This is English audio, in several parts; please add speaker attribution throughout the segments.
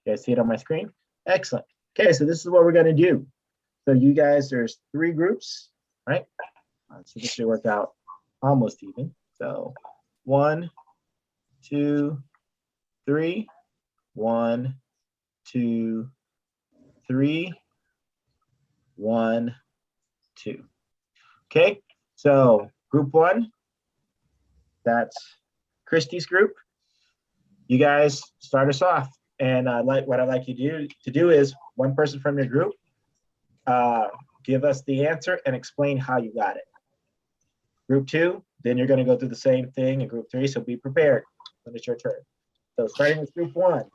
Speaker 1: You guys see it on my screen? Excellent. Okay, so this is what we're going to do. So you guys, there's 3 groups, right? So this should work out almost even. So 1, 2, 3. 1, 2, 3. 1, 2. Okay, so group 1, that's Christy's group. You guys start us off, and what I'd like you to do is one person from your group give us the answer and explain how you got it. Group 2, then you're going to go through the same thing in group 3, so be prepared when it's your turn. So starting with group 1,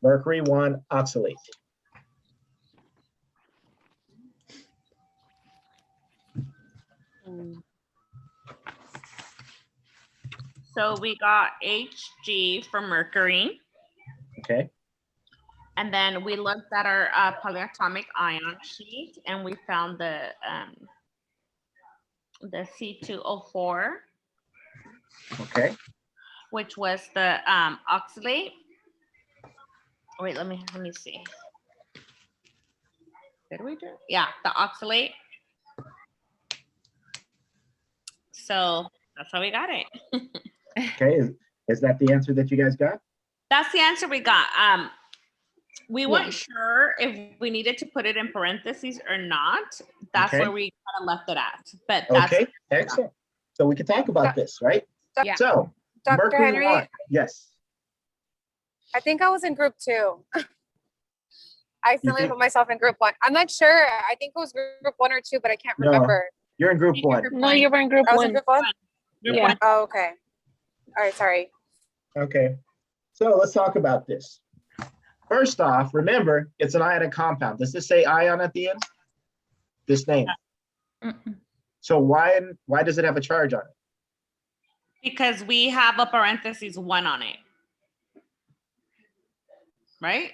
Speaker 1: mercury 1 oxalate.
Speaker 2: So we got Hg for mercury.
Speaker 1: Okay.
Speaker 2: And then we looked at our polyatomic ion sheet, and we found the C2O4.
Speaker 1: Okay.
Speaker 2: Which was the oxalate. Wait, let me see. Did we do? Yeah, the oxalate. So that's how we got it.
Speaker 1: Okay, is that the answer that you guys got?
Speaker 2: That's the answer we got. We weren't sure if we needed to put it in parentheses or not. That's where we kind of left it at. But that's
Speaker 1: okay, excellent. So we can talk about this, right?
Speaker 2: Yeah.
Speaker 1: So,
Speaker 3: Dr. Henry?
Speaker 1: 1. Yes.
Speaker 3: I think I was in group 2. I accidentally put myself in group 1. I'm not sure. I think it was group 1 or 2, but I can't remember.
Speaker 1: You're in group 1.
Speaker 4: No, you were in group 1.
Speaker 3: I was in group 1?
Speaker 2: Group 1.
Speaker 3: Oh, okay. All right, sorry.
Speaker 1: Okay, so let's talk about this. First off, remember, it's an ionic compound. Does this say ion at the end? This name. So why does it have a charge on it?
Speaker 2: Because we have a parentheses 1 on it. Right?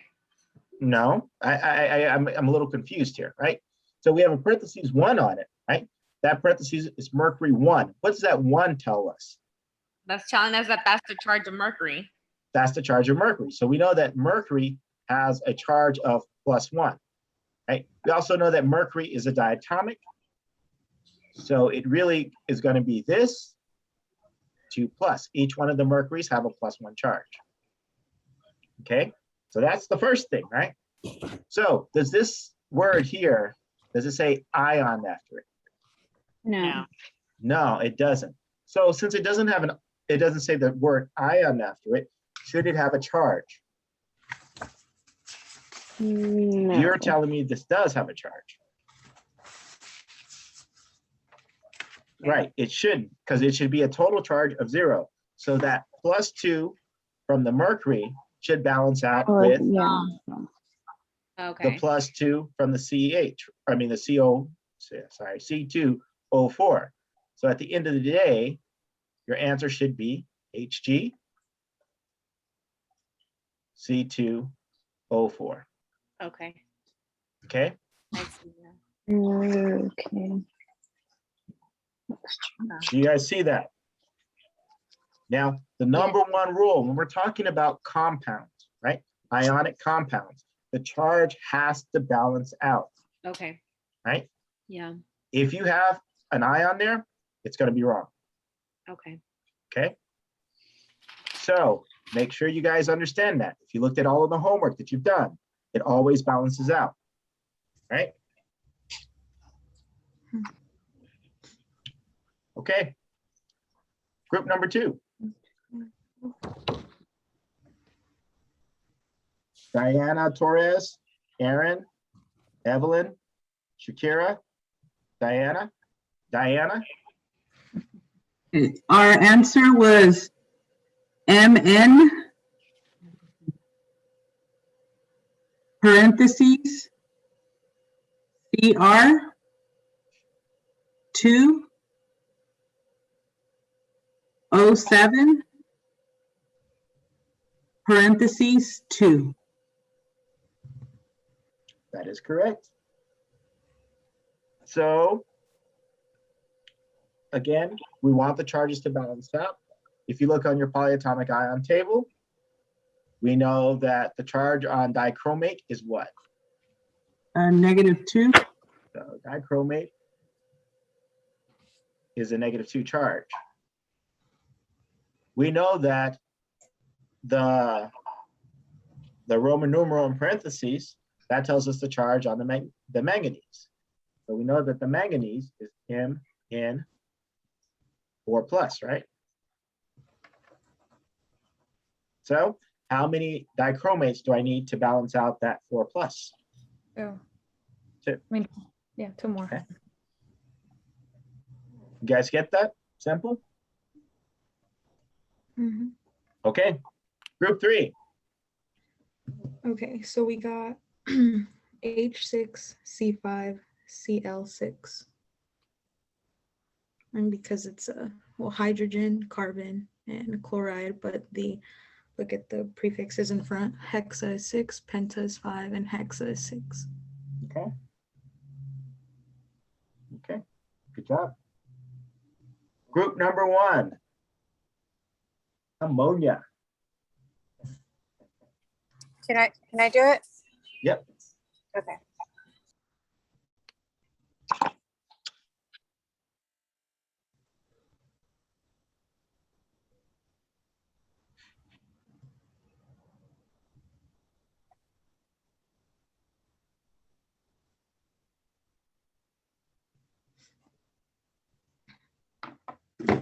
Speaker 1: No, I'm a little confused here, right? So we have a parentheses 1 on it, right? That parentheses is mercury 1. What does that 1 tell us?
Speaker 2: That's telling us that that's the charge of mercury.
Speaker 1: That's the charge of mercury. So we know that mercury has a charge of +1, right? We also know that mercury is a diatomic. So it really is going to be this 2+. Each one of the mercuries have a +1 charge. Okay, so that's the first thing, right? So does this word here, does it say ion after it?
Speaker 4: No.
Speaker 1: No, it doesn't. So since it doesn't have it doesn't say the word ion after it, should it have a charge?
Speaker 4: No.
Speaker 1: You're telling me this does have a charge. Right, it shouldn't, because it should be a total charge of 0. So that +2 from the mercury should balance out with the +2 from the C2O4. So at the end of the day, your answer should be Hg C2O4.
Speaker 2: Okay.
Speaker 1: Okay?
Speaker 2: I see that.
Speaker 4: Okay.
Speaker 1: Do you guys see that? Now, the number 1 rule when we're talking about compounds, right? Ionic compounds, the charge has to balance out.
Speaker 2: Okay.
Speaker 1: Right?
Speaker 2: Yeah.
Speaker 1: If you have an ion there, it's going to be wrong.
Speaker 2: Okay.
Speaker 1: Okay? So make sure you guys understand that. If you looked at all of the homework that you've done, it always balances out. Right? Okay. Group number 2. Diana Torres, Aaron, Evelyn, Shakira, Diana.
Speaker 5: Our answer was MN parentheses CR 207 parentheses 2.
Speaker 1: That is correct. So again, we want the charges to balance out. If you look on your polyatomic ion table, We know that the charge on dichromate is what?
Speaker 5: -2.
Speaker 1: So dichromate is a -2 charge. We know that the Roman numeral in parentheses, that tells us the charge on the manganese. So we know that the manganese is Mn4+, right? So how many dichromates do I need to balance out that 4+?
Speaker 6: Oh.
Speaker 1: 2.
Speaker 6: I mean, yeah, 2 more.
Speaker 1: Okay. You guys get that? Simple?
Speaker 6: Mhm.
Speaker 1: Okay. Group 3.
Speaker 6: Okay, so we got H6C5Cl6. And because it's well, hydrogen, carbon, and chloride, but look at the prefixes in front. Hexa is 6, penta is 5, and hexa is 6.
Speaker 1: Okay. Okay. Good job. Group number 1. Ammonia.
Speaker 3: Can I do it?
Speaker 1: Yep.
Speaker 3: Okay.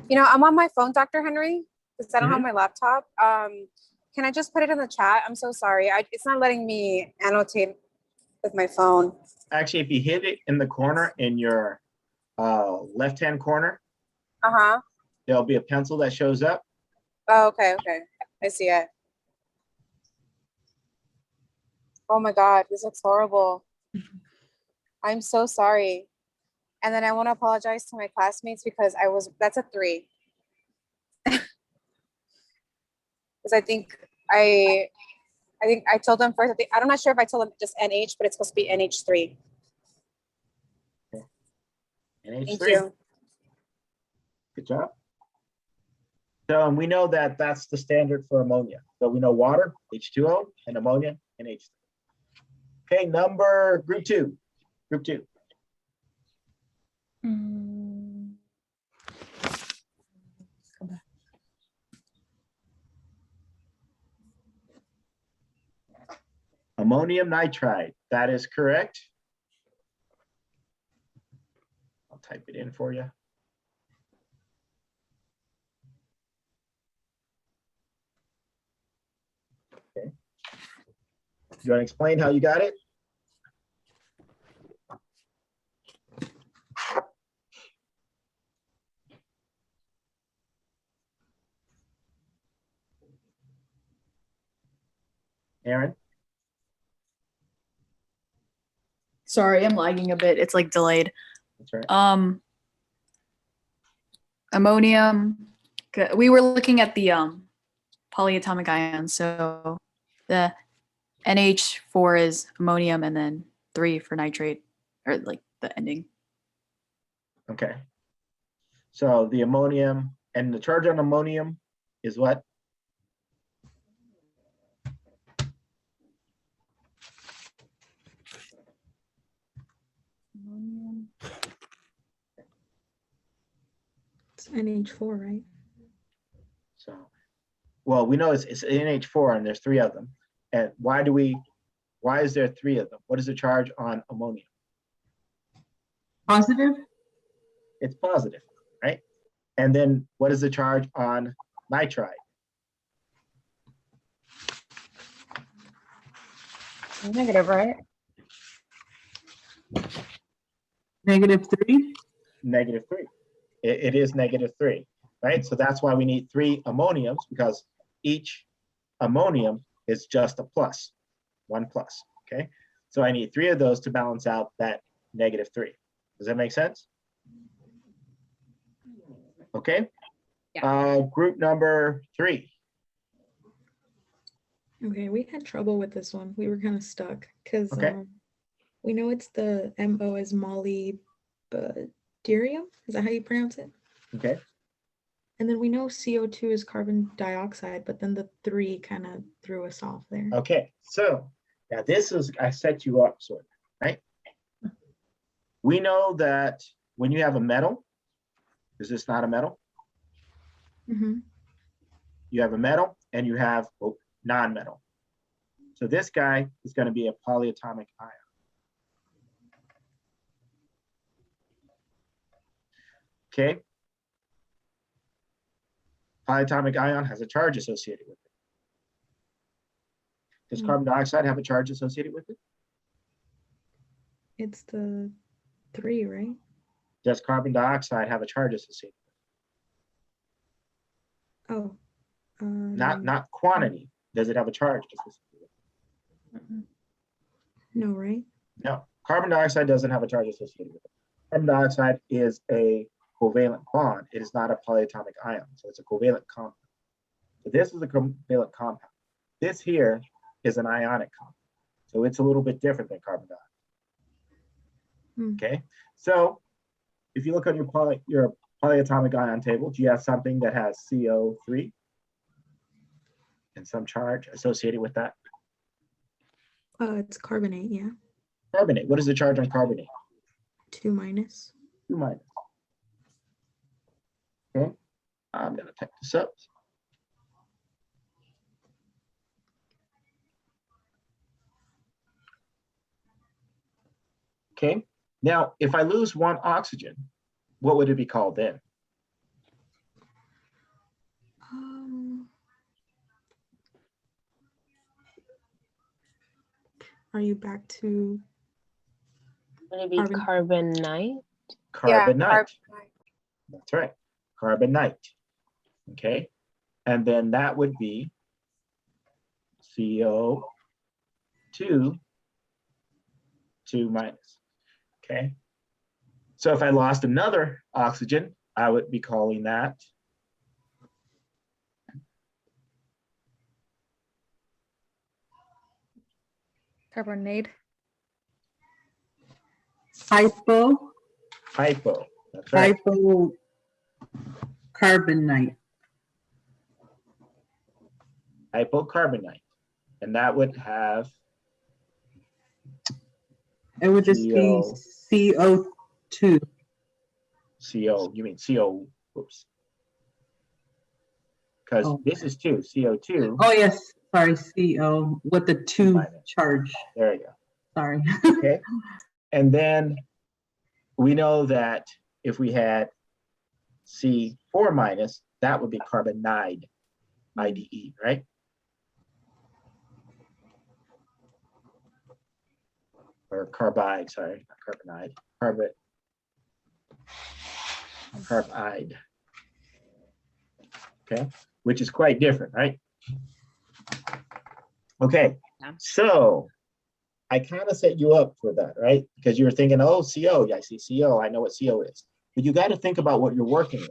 Speaker 3: You know, I'm on my phone, Dr. Henry, because I don't have my laptop. Can I just put it in the chat? I'm so sorry. It's not letting me annotate with my phone.
Speaker 1: Actually, if you hit it in the corner in your left-hand corner,
Speaker 3: Uh-huh.
Speaker 1: there'll be a pencil that shows up.
Speaker 3: Oh, okay, okay. I see it. Oh my God, this looks horrible. I'm so sorry. And then I want to apologize to my classmates because that's a 3. Because I think I told them first, I'm not sure if I told them just NH, but it's supposed to be NH3.
Speaker 1: NH3.
Speaker 3: Thank you.
Speaker 1: Good job. So, and we know that that's the standard for ammonia. So we know water, H2O, and ammonia, NH3. Okay, group 2. Group 2. Ammonium nitride, that is correct. I'll type it in for you. Okay. You want to explain how you got it? Aaron?
Speaker 7: Sorry, I'm lagging a bit. It's like delayed.
Speaker 1: That's right.
Speaker 7: Ammonium. We were looking at the polyatomic ions. So the NH4 is ammonium and then 3 for nitrate, or like the ending.
Speaker 1: Okay. So the ammonium and the charge on ammonium is what?
Speaker 6: It's NH4, right?
Speaker 1: So, well, we know it's NH4 and there's 3 of them. And why is there 3 of them? What is the charge on ammonium?
Speaker 5: Positive.
Speaker 1: It's positive, right? And then what is the charge on nitride?
Speaker 3: Negative, right?
Speaker 5: -3.
Speaker 1: -3. It is -3, right? So that's why we need 3 ammoniums, because each ammonium is just a plus, 1+, okay? So I need 3 of those to balance out that -3. Does that make sense? Okay.
Speaker 2: Yeah.
Speaker 1: Group number 3.
Speaker 6: Okay, we had trouble with this one. We were kind of stuck because
Speaker 1: Okay.
Speaker 6: we know it's the MO is molybdenum. Is that how you pronounce it?
Speaker 1: Okay.
Speaker 6: And then we know CO2 is carbon dioxide, but then the 3 kind of threw us off there.
Speaker 1: Okay, so now this is, I set you up sort of, right? We know that when you have a metal, is this not a metal?
Speaker 6: Mm-hmm.
Speaker 1: You have a metal and you have non-metal. So this guy is going to be a polyatomic ion. Okay. Polyatomic ion has a charge associated with it. Does carbon dioxide have a charge associated with it?
Speaker 6: It's the 3, right?
Speaker 1: Does carbon dioxide have a charge associated with
Speaker 6: Oh.
Speaker 1: it? Not quantity. Does it have a charge associated with it?
Speaker 6: No, right?
Speaker 1: No. Carbon dioxide doesn't have a charge associated with it. Carbon dioxide is a covalent bond. It is not a polyatomic ion. So it's a covalent compound. So this is a covalent compound. This here is an ionic compound. So it's a little bit different than carbon dioxide. Okay. So if you look on your polyatomic ion table, do you have something that has CO3 and some charge associated with that?
Speaker 6: It's carbonate, yeah.
Speaker 1: Carbonate. What is the charge on carbonate?
Speaker 6: 2 minus.
Speaker 1: 2 minus. Okay. I'm going to type this up. Okay. Now, if I lose 1 oxygen, what would it be called then?
Speaker 6: Are you back to
Speaker 4: Would it be carbonite?
Speaker 1: Carbonite. That's right. Carbonite. Okay. And then that would be CO2, 2 minus. Okay. So if I lost another oxygen, I would be calling that
Speaker 7: Carbonate.
Speaker 5: Hypo.
Speaker 1: hypo. That's right.
Speaker 5: Hypocarbonite.
Speaker 1: Hypocarbonite. And that would have
Speaker 5: It would just be CO2.
Speaker 1: CO, you mean CO, whoops. Because this is 2, CO2.
Speaker 5: Oh, yes. Sorry, CO with the 2
Speaker 1: minus.
Speaker 5: charge.
Speaker 1: There you go.
Speaker 5: Sorry.
Speaker 1: Okay. And then we know that if we had C4 minus, that would be carbonide, IDE, right? Or carbide, sorry, not carbonide, carbide. Okay, which is quite different, right? Okay, so I kind of set you up for that, right? Because you were thinking, oh, CO, yeah, I see CO, I know what CO is. But you got to think about what you're working with.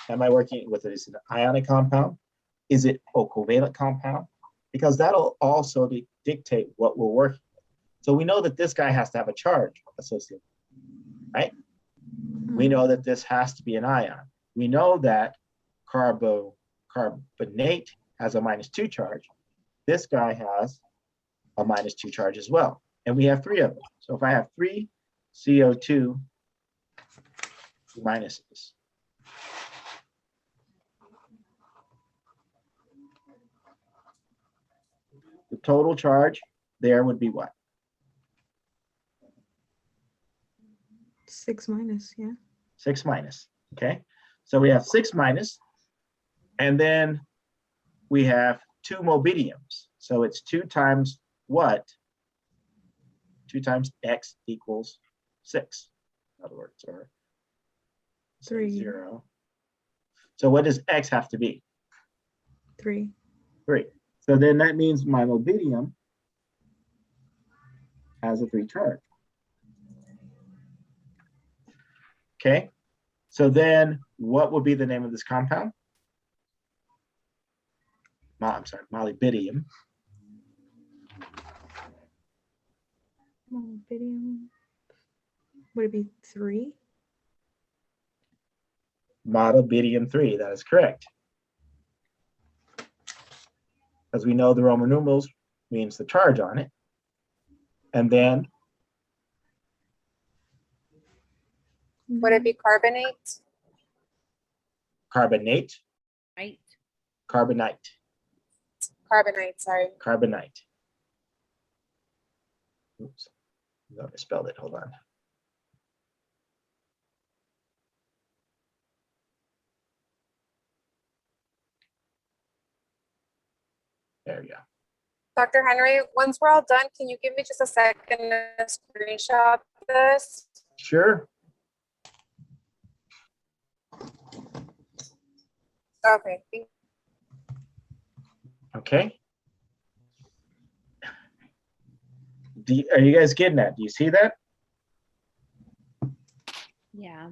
Speaker 1: Am I working with it as an ionic compound? Is it a covalent compound? Because that'll also dictate what we're working with. So we know that this guy has to have a charge associated, right? We know that this has to be an ion. We know that carbonate has a -2 charge. This guy has a -2 charge as well. And we have 3 of them. So if I have 3 CO2 minuses, the total charge there would be what?
Speaker 6: 6 minus, yeah.
Speaker 1: 6 minus, okay? So we have 6 minus, and then we have 2 mobidiums. So it's 2 times what? 2 times X equals 6, in other words, or
Speaker 6: 3.
Speaker 1: 0. So what does X have to be?
Speaker 6: 3.
Speaker 1: 3. So then that means my mobidium has a 3 charge. Okay, so then what would be the name of this compound? I'm sorry, molybdenum.
Speaker 6: Molybdenum. Would it be 3?
Speaker 1: molybdenum 3. That is correct. As we know, the Roman numerals means the charge on it. And then
Speaker 3: Would it be carbonate?
Speaker 1: carbonate,
Speaker 2: Right.
Speaker 1: carbonite,
Speaker 3: Carbonite, sorry.
Speaker 1: carbonite. Oops, no, I spelled it. Hold on. There we go.
Speaker 3: Dr. Henry, once we're all done, can you give me just a second to screenshot this?
Speaker 1: Sure.
Speaker 3: Okay, thank
Speaker 1: Okay. Are you guys getting that? Do you see that?
Speaker 2: Yeah.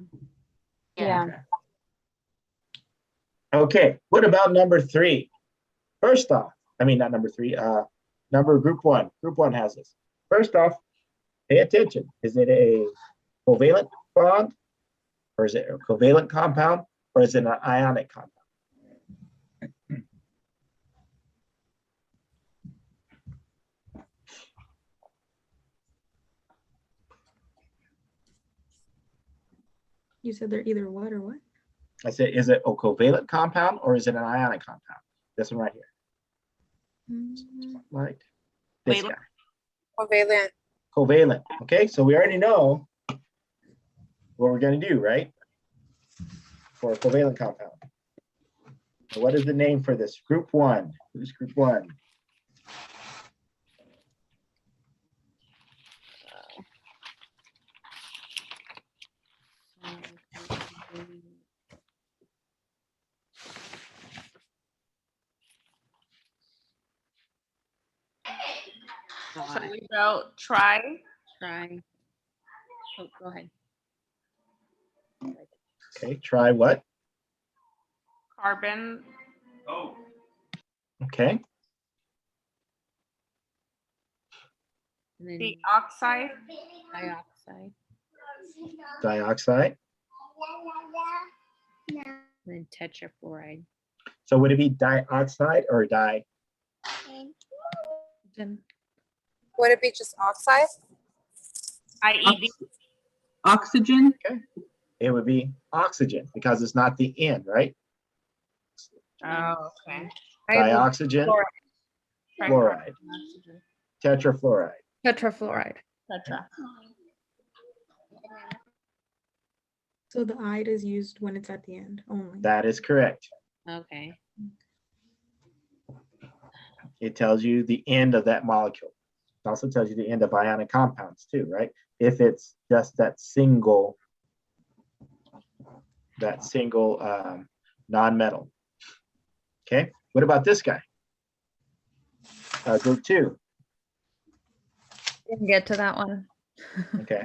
Speaker 4: Yeah.
Speaker 1: Okay. What about number 3? First off, I mean, not number 3, number group 1. Group 1 has this. First off, pay attention. Is it a covalent bond, or is it a covalent compound, or is it an ionic compound?
Speaker 6: You said they're either what or what?
Speaker 1: I said, is it a covalent compound or is it an ionic compound? This one right here. Like this
Speaker 2: Covalent.
Speaker 1: guy.
Speaker 3: Covalent.
Speaker 1: Covalent. Okay, so we already know what we're going to do, right? For a covalent compound. So what is the name for this? Group 1. Who's group 1?
Speaker 2: So we wrote try. Oh, go ahead.
Speaker 1: Okay, try what?
Speaker 2: Carbon.
Speaker 1: Okay,
Speaker 4: And then
Speaker 2: Dioxide.
Speaker 4: dioxide.
Speaker 1: dioxide.
Speaker 4: And then tetrafluoride.
Speaker 1: So would it be dioxide or di?
Speaker 4: Then
Speaker 3: Would it be just oxide?
Speaker 2: IED.
Speaker 5: Oxygen,
Speaker 1: It would be oxygen because it's not the N, right?
Speaker 2: Oh, okay.
Speaker 1: Dioxygen, fluoride, tetrafluoride.
Speaker 4: tetrafluoride.
Speaker 2: Tetra.
Speaker 6: So the "ide" is used when it's at the end only.
Speaker 1: That is correct.
Speaker 4: Okay.
Speaker 1: It tells you the end of that molecule. It also tells you the end of ionic compounds too, right? If it's just that single non-metal. Okay, what about this guy? Group 2.
Speaker 4: Didn't get to that one.
Speaker 1: Okay.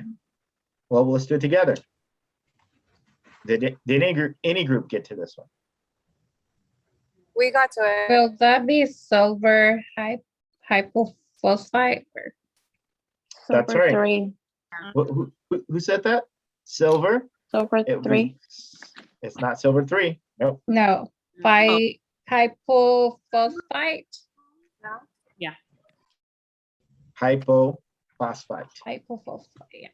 Speaker 1: Well, let's do it together. Did any group get to this one?
Speaker 3: We got to it.
Speaker 8: Will that be silver hypophosphite? Or
Speaker 1: That's
Speaker 4: Silver
Speaker 1: right.
Speaker 4: 3.
Speaker 1: Who said that? Silver?
Speaker 8: silver
Speaker 1: It would
Speaker 8: 3?
Speaker 1: be- It's not silver 3. Nope.
Speaker 8: No. Hypophosphite?
Speaker 1: Hypophosphite.
Speaker 8: Hypophosphite, yeah.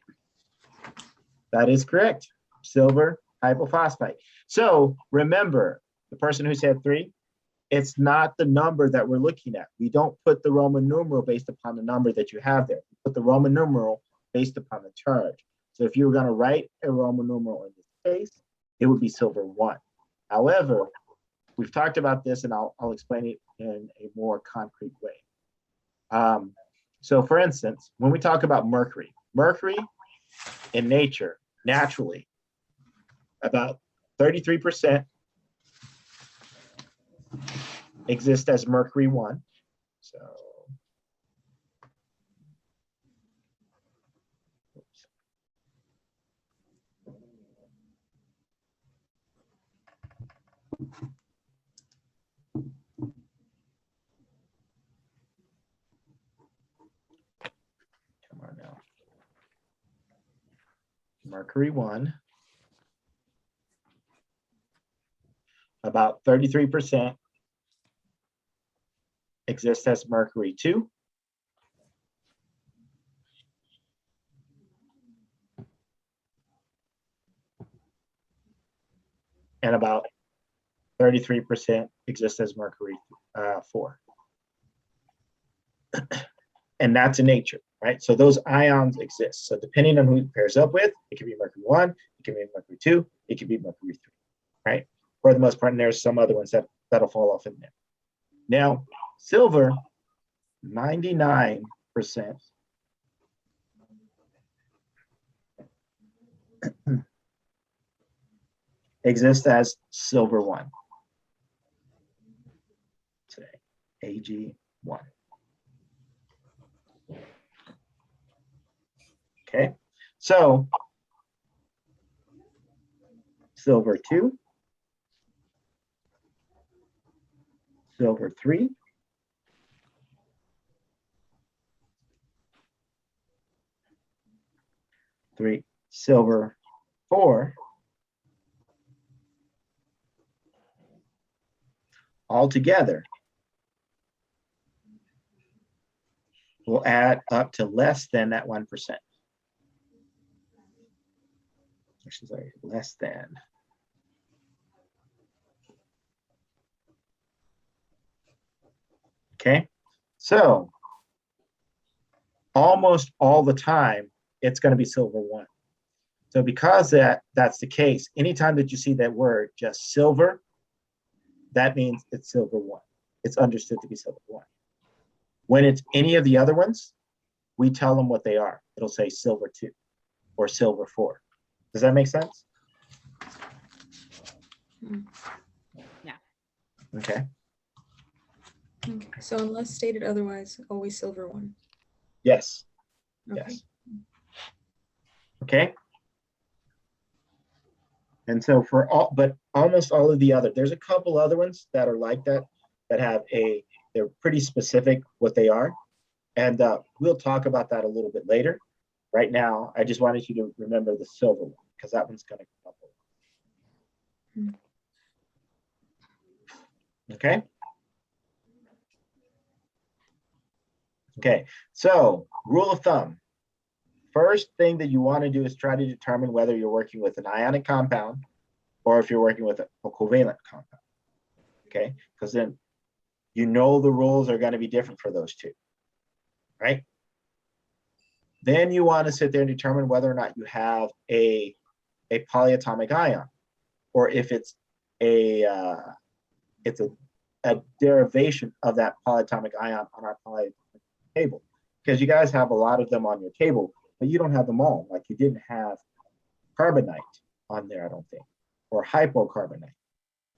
Speaker 1: That is correct. Silver hypophosphite. So remember, the person who said 3, it's not the number that we're looking at. We don't put the Roman numeral based upon the number that you have there. We put the Roman numeral based upon the charge. So if you were going to write a Roman numeral in this case, it would be silver 1. However, we've talked about this and I'll explain it in a more concrete way. So for instance, when we talk about mercury in nature, naturally, about 33% exist as mercury 1. So come on now. Mercury 1. about 33% exists as mercury 2. And about 33% exists as mercury 4. And that's in nature, right? So those ions exist. So depending on who it pairs up with, it can be mercury 1, it can be mercury 2, it can be mercury 3, right? For the most part, and there's some other ones that'll fall off in there. Now, silver, 99% exists as silver 1. Today, Ag1. Okay, so silver 2, silver 3, silver 4, all together will add up to less than that 1%. Actually, sorry, less than. Okay, so almost all the time, it's going to be silver 1. So because that's the case, anytime that you see that word just silver, that means it's silver 1. It's understood to be silver 1. When it's any of the other ones, we tell them what they are. It'll say silver 2 or silver 4. Does that make sense?
Speaker 2: Yeah.
Speaker 1: Okay.
Speaker 6: Okay. So unless stated otherwise, always silver 1.
Speaker 1: Yes.
Speaker 6: Okay.
Speaker 1: Yes. Okay. And so for all, but almost all of the other, there's a couple other ones that are like that, that have they're pretty specific what they are. And we'll talk about that a little bit later. Right now, I just wanted you to remember the silver one, because that one's going to come up. Okay. Okay, so rule of thumb. First thing that you want to do is try to determine whether you're working with an ionic compound or if you're working with a covalent compound. Okay, because then you know the rules are going to be different for those two, right? Then you want to sit there and determine whether or not you have a polyatomic ion, or if it's a derivation of that polyatomic ion on our polyatomic table, because you guys have a lot of them on your table, but you don't have them all. Like you didn't have carbonite on there, I don't think, or hypocarbonite.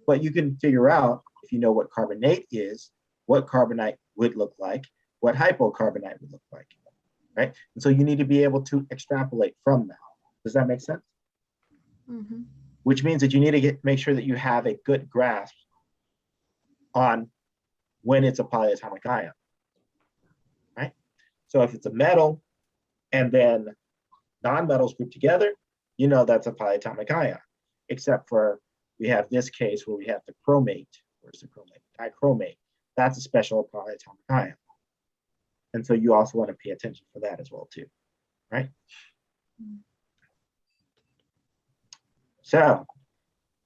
Speaker 1: But you can figure out, if you know what carbonate is, what carbonite would look like, what hypocarbonite would look like, right? And so you need to be able to extrapolate from that. Does that make sense?
Speaker 6: Mm-hmm.
Speaker 1: Which means that you need to make sure that you have a good grasp on when it's a polyatomic ion, right? So if it's a metal and then non-metals grouped together, you know that's a polyatomic ion, except for we have this case where we have the chromate. Where's the chromate? Dichromate. That's a special polyatomic ion. And so you also want to pay attention for that as well too, right? So,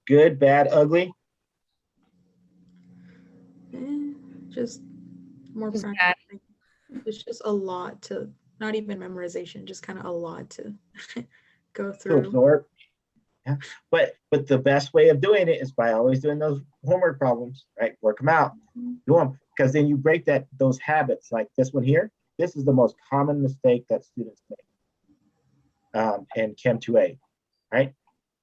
Speaker 1: good, bad, ugly.
Speaker 6: Just more
Speaker 4: Just
Speaker 6: practice. It's just a lot to, not even memorization, just kind of a lot to go
Speaker 1: To
Speaker 6: through.
Speaker 1: absorb. Yeah. But the best way of doing it is by always doing those homework problems, right? Work them out. Do them, because then you break those habits. Like this one here, this is the most common mistake that students make in Chem-002A, right?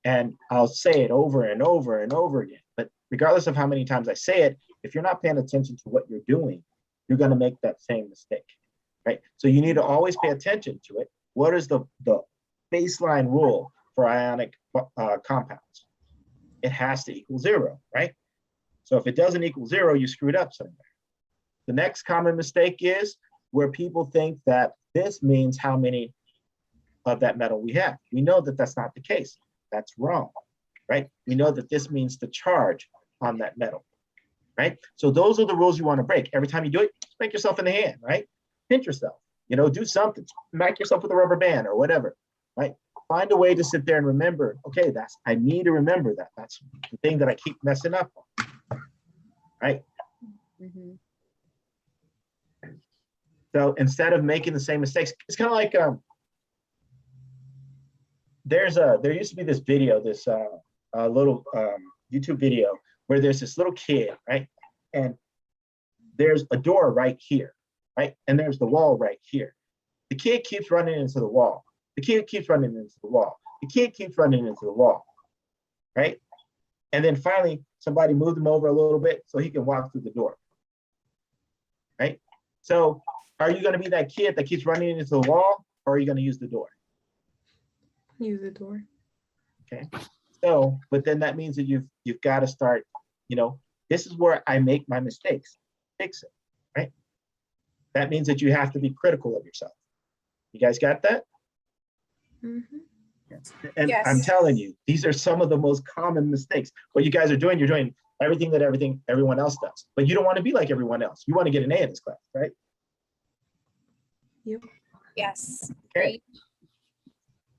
Speaker 1: And I'll say it over and over and over again. But regardless of how many times I say it, if you're not paying attention to what you're doing, you're going to make that same mistake, right? So you need to always pay attention to it. What is the baseline rule for ionic compounds? It has to equal 0, right? So if it doesn't equal 0, you screwed up somewhere. The next common mistake is where people think that this means how many of that metal we have. We know that that's not the case. That's wrong, right? We know that this means the charge on that metal, right? So those are the rules you want to break. Every time you do it, smack yourself in the hand, right? Pinch yourself, do something, smack yourself with a rubber band or whatever, right? Find a way to sit there and remember, okay, I need to remember that. That's the thing that I keep messing up on, right?
Speaker 4: Mhm.
Speaker 1: So instead of making the same mistakes, it's kind of like, there used to be this video, this little YouTube video where there's this little kid, right? And there's a door right here, right? And there's the wall right here. The kid keeps running into the wall. The kid keeps running into the wall. The kid keeps running into the wall, right? And then finally, somebody moved him over a little bit so he can walk through the door, right? So are you going to be that kid that keeps running into the wall, or are you going to use the door?
Speaker 6: Use the door.
Speaker 1: Okay. So, but then that means that you've got to start, this is where I make my mistakes. Fix it, right? That means that you have to be critical of yourself. You guys got that?
Speaker 6: Mm-hmm.
Speaker 1: Yes. And
Speaker 3: Yes.
Speaker 1: I'm telling you, these are some of the most common mistakes. What you guys are doing, you're doing everything that everyone else does, but you don't want to be like everyone else. You want to get an A in this class, right?
Speaker 6: Yep.
Speaker 3: Yes.
Speaker 1: Okay.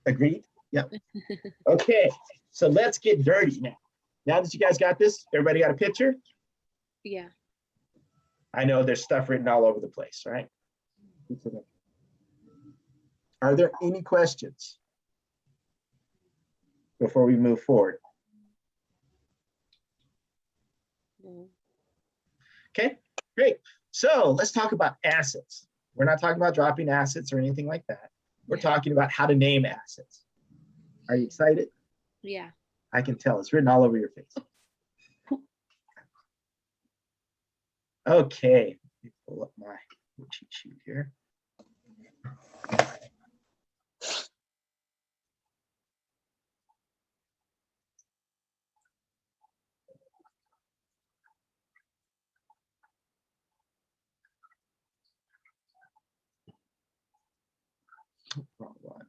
Speaker 1: Agreed? Yep. Okay, so let's get dirty now. Now that you guys got this, everybody got a picture?
Speaker 4: Yeah.
Speaker 1: I know there's stuff written all over the place, right? Are there any questions before we move forward?
Speaker 4: No.
Speaker 1: Okay, great. So let's talk about acids. We're not talking about dropping acids or anything like that. We're talking about how to name acids. Are you excited?
Speaker 4: Yeah.
Speaker 1: I can tell, it's written all over your face. Okay, let me pull up my cheat sheet here. Wrong one.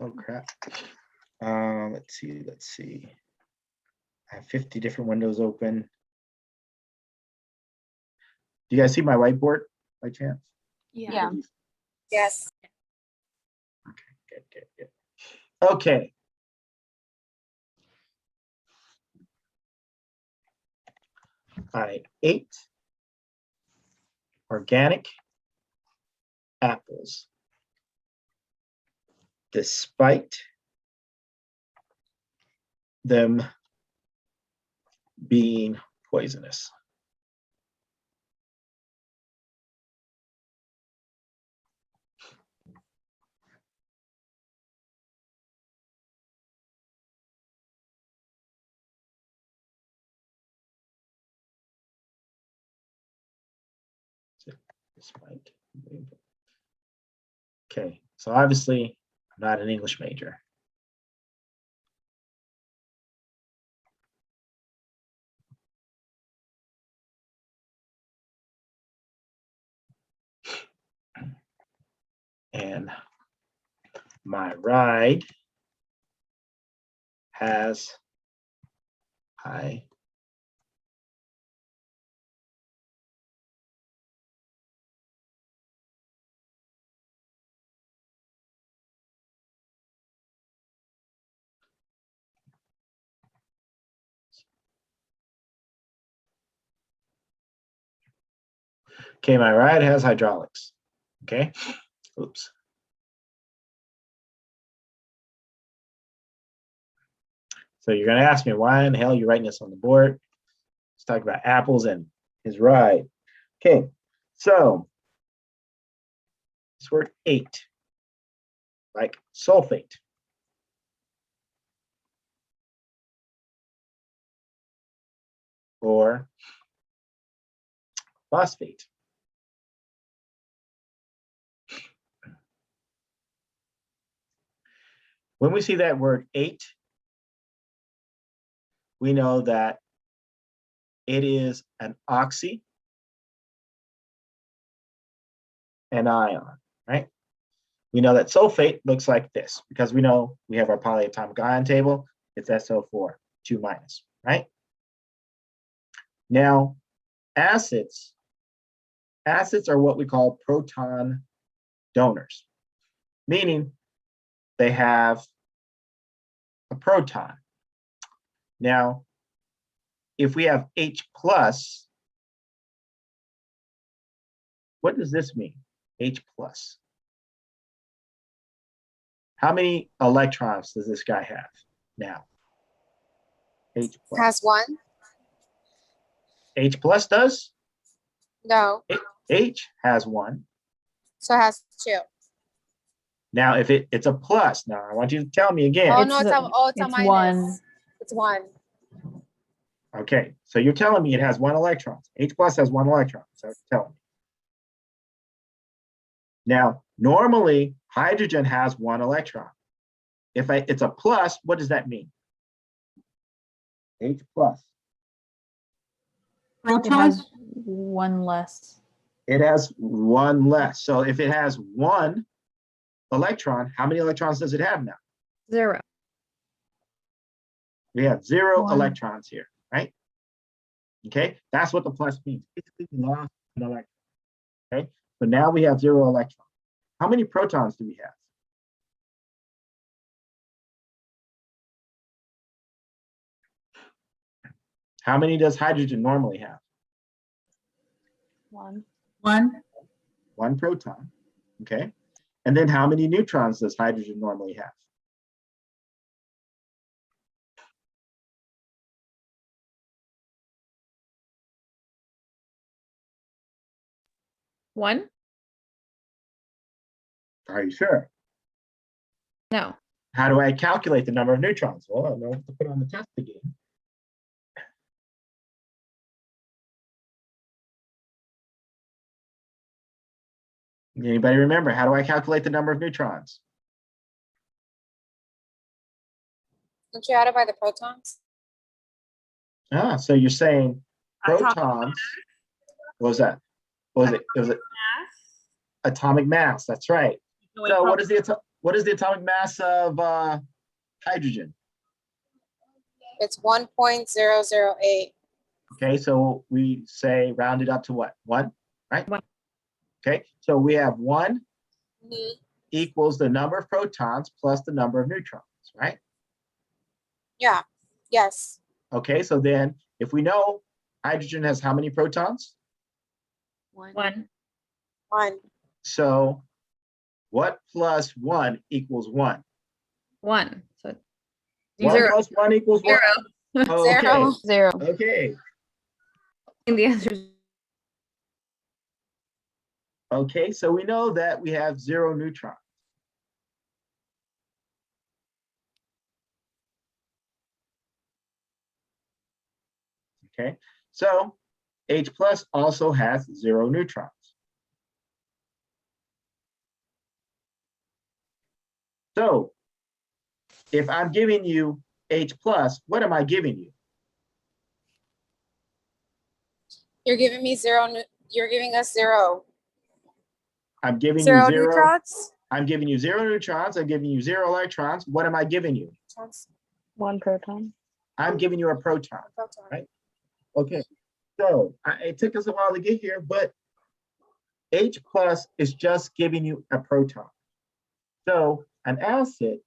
Speaker 1: Oh crap. Let's see. I have 50 different windows open. Do you guys see my whiteboard by chance?
Speaker 2: Yeah.
Speaker 3: Yes.
Speaker 1: Good. Okay. I ate organic apples despite them being poisonous. Despite. Okay, so obviously I'm not an English major. And my ride has high Okay, my ride has hydraulics. Okay, oops. So you're gonna ask me, why in the hell are you writing this on the board? Let's talk about apples and his ride. Okay, so this word ate, like sulfate. Or phosphate. When we see that word ate, we know that it is an oxy and ion, right? We know that sulfate looks like this because we know we have our polyatomic ion table. it's SO4, 2 minus, right? Now, acids are what we call proton donors, meaning they have a proton. Now, if we have H plus, what does this mean? H plus. How many electrons does this guy have now? H plus.
Speaker 3: Has one?
Speaker 1: H plus does?
Speaker 3: No.
Speaker 1: H has 1.
Speaker 3: So it has 2.
Speaker 1: Now, if it's a plus, now I want you to tell me again.
Speaker 3: Oh no, it's a
Speaker 7: it's
Speaker 3: minus.
Speaker 7: 1.
Speaker 3: It's 1.
Speaker 1: Okay, so you're telling me it has 1 electron. H plus has 1 electron, so tell me. Now, normally hydrogen has 1 electron. If it's a plus, what does that mean? H plus.
Speaker 7: It
Speaker 5: Protons?
Speaker 7: has 1 less.
Speaker 1: It has 1 less. So if it has 1 electron, how many electrons does it have now?
Speaker 4: 0.
Speaker 1: We have 0
Speaker 7: 1.
Speaker 1: electrons here, right? Okay, that's what the plus means. Basically, we lost an electron. Okay, so now we have 0 electrons. How many protons do we have? How many does hydrogen normally have?
Speaker 7: 1.
Speaker 5: 1.
Speaker 1: 1 proton. Okay, and then how many neutrons does hydrogen normally have?
Speaker 8: One?
Speaker 1: Are you sure?
Speaker 8: No.
Speaker 1: How do I calculate the number of neutrons? Well, I know what to put on the test again. Anybody remember? How do I calculate the number of neutrons?
Speaker 3: Don't you add it by the protons?
Speaker 1: Ah, so you're saying
Speaker 2: Atomic
Speaker 1: protons. What was that? What was it? It was
Speaker 2: mass.
Speaker 1: atomic mass. That's right.
Speaker 2: No,
Speaker 1: So what is the atomic mass of hydrogen?
Speaker 3: It's 1.008.
Speaker 1: Okay, so we say round it up to what? 1, right?
Speaker 8: 1.
Speaker 1: Okay, so we have 1
Speaker 3: Mhm.
Speaker 1: equals the number of protons plus the number of neutrons, right?
Speaker 3: Yeah. Yes.
Speaker 1: Okay, so then if we know hydrogen has how many protons?
Speaker 4: 1.
Speaker 8: 1.
Speaker 3: 1.
Speaker 1: So what plus 1 equals 1?
Speaker 8: 1. So
Speaker 1: 1
Speaker 8: 0.
Speaker 1: plus 1 equals 1. Oh, okay.
Speaker 3: 0.
Speaker 7: 0.
Speaker 1: Okay.
Speaker 8: And the answer is
Speaker 1: Okay, so we know that we have 0 neutrons. Okay, so H plus also has 0 neutrons. So if I'm giving you H plus, what am I giving you?
Speaker 3: You're giving me 0. You're giving us 0.
Speaker 1: I'm giving
Speaker 3: 0
Speaker 1: you 0.
Speaker 3: neutrons?
Speaker 1: I'm giving you 0 neutrons. I'm giving you 0 electrons. What am I giving you?
Speaker 7: 1 proton.
Speaker 1: I'm giving you a proton.
Speaker 3: Proton.
Speaker 1: Right. Okay, so it took us a while to get here, but H plus is just giving you a proton. So an acid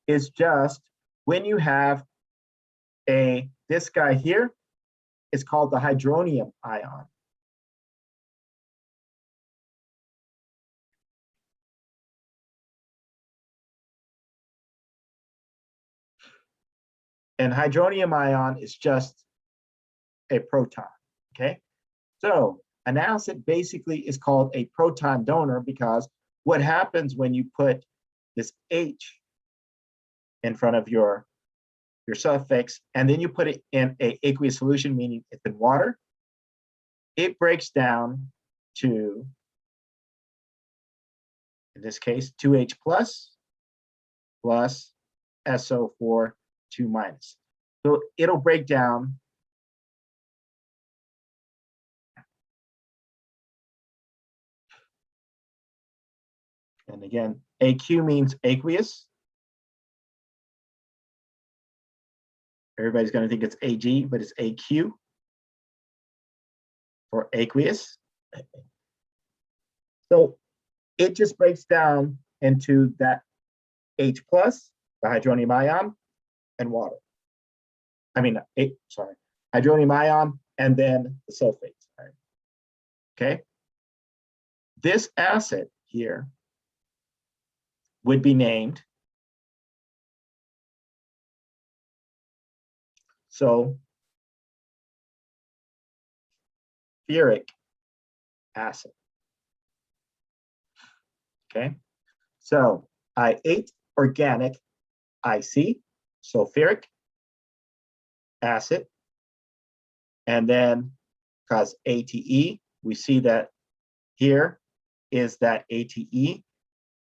Speaker 1: is just when you have this guy here, it's called the hydronium ion. And hydronium ion is just a proton, okay? So an acid basically is called a proton donor because what happens when you put this H in front of your suffix and then you put it in a aqueous solution, meaning it's in water, it breaks down to, in this case, 2H plus SO4 2 minus. So it'll break down And again, AQ means aqueous. Everybody's going to think it's AG, but it's AQ for aqueous. So it just breaks down into that H plus, the hydronium ion, and water. I mean, hydronium ion and then the sulfates. Right? Okay. This acid here would be named sulfuric acid. Okay, so I8 organic IC, sulfuric acid, and then because ATE, we see that here is that ATE.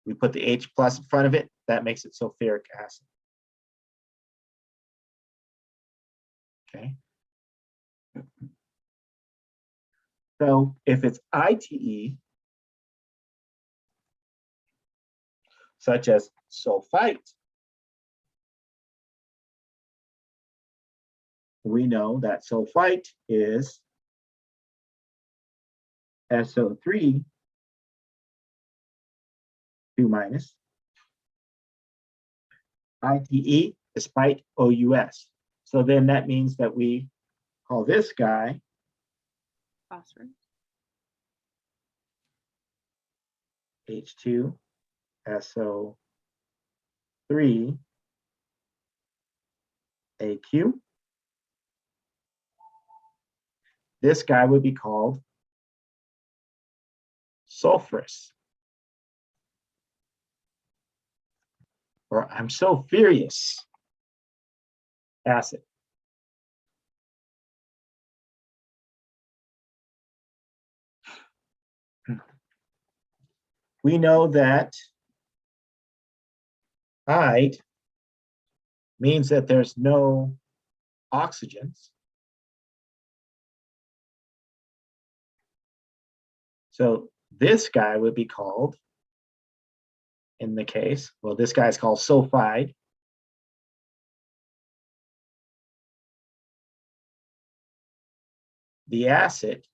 Speaker 1: We put the H plus in front of it, that makes it sulfuric acid. Okay. So if it's ITE, such as sulfite, we know that sulfite is SO3 2 minus. ITE despite OUS. So then that means that we call this guy
Speaker 4: Phosphorus.
Speaker 1: H2 SO3 AQ. This guy would be called sulfurous. Or I'm so furious acid. We know that ide means that there's no oxygens. So this guy would be called, in the case, well, this guy's called sulfide. The acid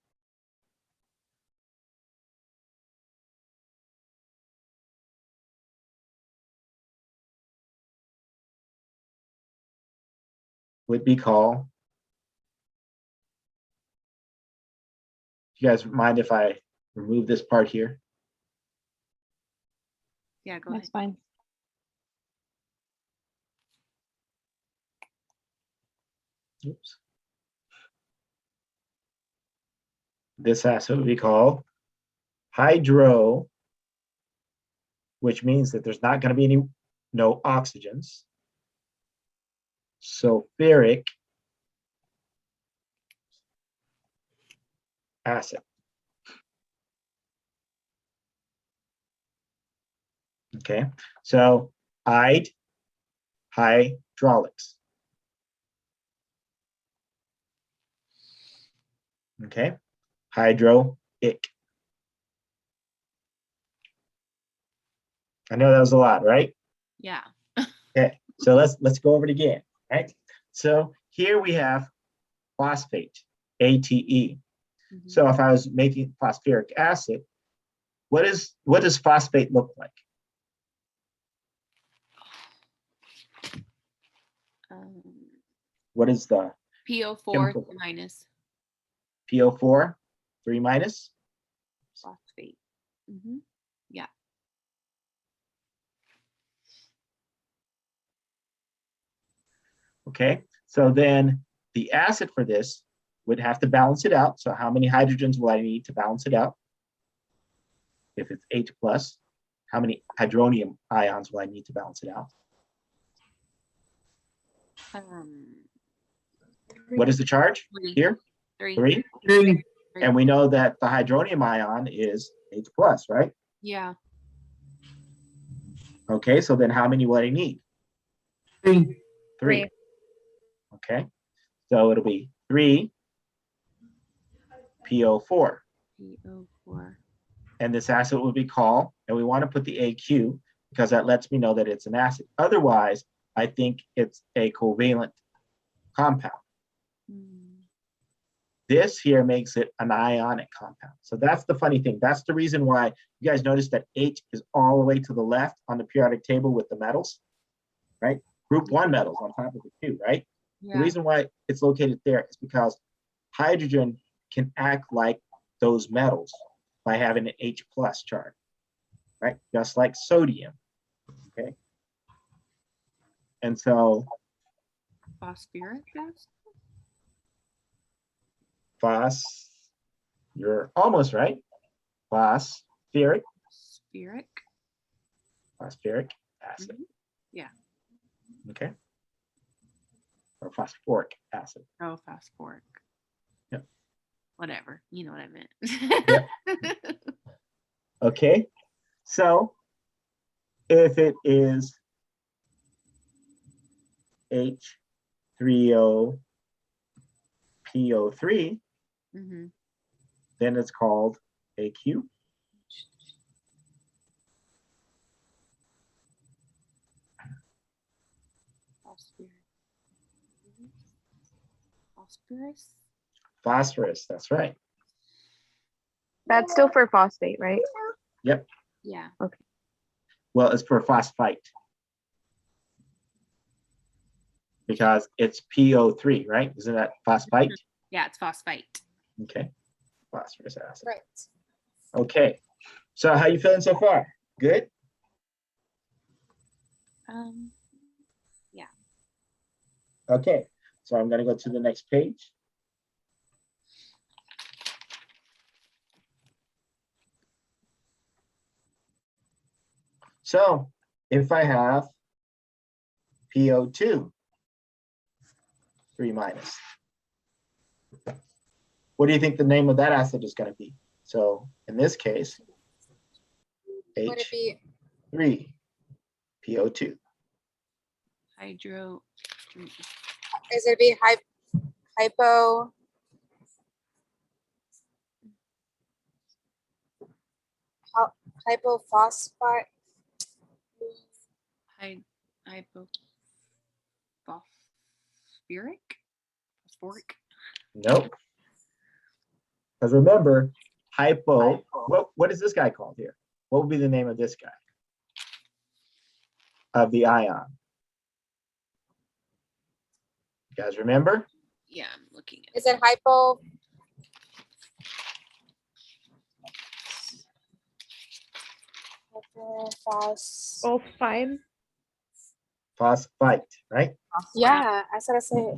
Speaker 1: would be called, you guys mind if I remove this part here?
Speaker 4: Yeah, go ahead.
Speaker 8: That's fine.
Speaker 1: Oops. This acid would be called hydro, which means that there's not going to be no oxygens. Sulfuric acid. Okay, so ide, hydraulics. Okay, hydroic. I know that was a lot, right?
Speaker 4: Yeah.
Speaker 1: Okay, so let's go over it again, right? So here we have phosphate, ATE. So if I was making phosphoric acid, what does phosphate look like? What is the
Speaker 4: PO4
Speaker 1: chemical?
Speaker 4: minus
Speaker 1: PO4, 3 minus?
Speaker 4: phosphate. Yeah.
Speaker 1: Okay, so then the acid for this would have to balance it out. So how many hydrogens will I need to balance it out? If it's H plus, how many hydronium ions will I need to balance it out? What is the charge here? Three. And we know that the hydronium ion is H plus, right?
Speaker 4: Yeah.
Speaker 1: Okay, so then how many will I need?
Speaker 5: 3.
Speaker 1: 3. Okay, so it'll be 3 PO4.
Speaker 4: PO4.
Speaker 1: and this acid will be called, and we want to put the AQ because that lets me know that it's an acid. Otherwise, I think it's a covalent compound. This here makes it an ionic compound. So that's the funny thing. That's the reason why you guys notice that H is all the way to the left on the periodic table with the metals, right? Group 1 metals on top of the 2, right?
Speaker 4: Yeah.
Speaker 1: The reason why it's located there is because hydrogen can act like those metals by having an H plus charge, right? Just like sodium, okay? And so
Speaker 4: Phosphoric acid?
Speaker 1: you're almost right. Phosphoric
Speaker 4: Phosphoric.
Speaker 1: acid.
Speaker 4: Yeah.
Speaker 1: Okay. Or phosphoric acid.
Speaker 4: Oh, phosphoric.
Speaker 1: Yep.
Speaker 4: Whatever. You know what I meant.
Speaker 1: Yep. Okay. So if it is H3O PO3,
Speaker 4: Mm-hmm.
Speaker 1: then it's called AQ. Phosphorus, that's right.
Speaker 8: That's still for phosphate, right?
Speaker 1: Yep.
Speaker 4: Yeah.
Speaker 1: Well, it's for phosphite. Because it's PO3, right? Isn't that phosphite?
Speaker 4: Yeah, it's phosphite.
Speaker 1: Okay. Phosphorus acid.
Speaker 3: Right.
Speaker 1: Okay. So how you feeling so far? Good?
Speaker 4: Yeah.
Speaker 1: Okay. So I'm going to go to the next page. So if I have PO2, 3 minus, what do you think the name of that acid is going to be? So in this case,
Speaker 3: Would it be
Speaker 1: H3, PO2.
Speaker 4: Hydro.
Speaker 3: is it be hypo hypophosphite?
Speaker 4: Phosphoric.
Speaker 1: Nope. Because remember, hypo, what is this guy called here? What would be the name of this guy? Of the ion. You guys remember?
Speaker 4: Yeah, I'm looking at
Speaker 3: Is it hypo? Hypophos.
Speaker 8: Both fine.
Speaker 1: Phosphite, right?
Speaker 3: Yeah, I said I say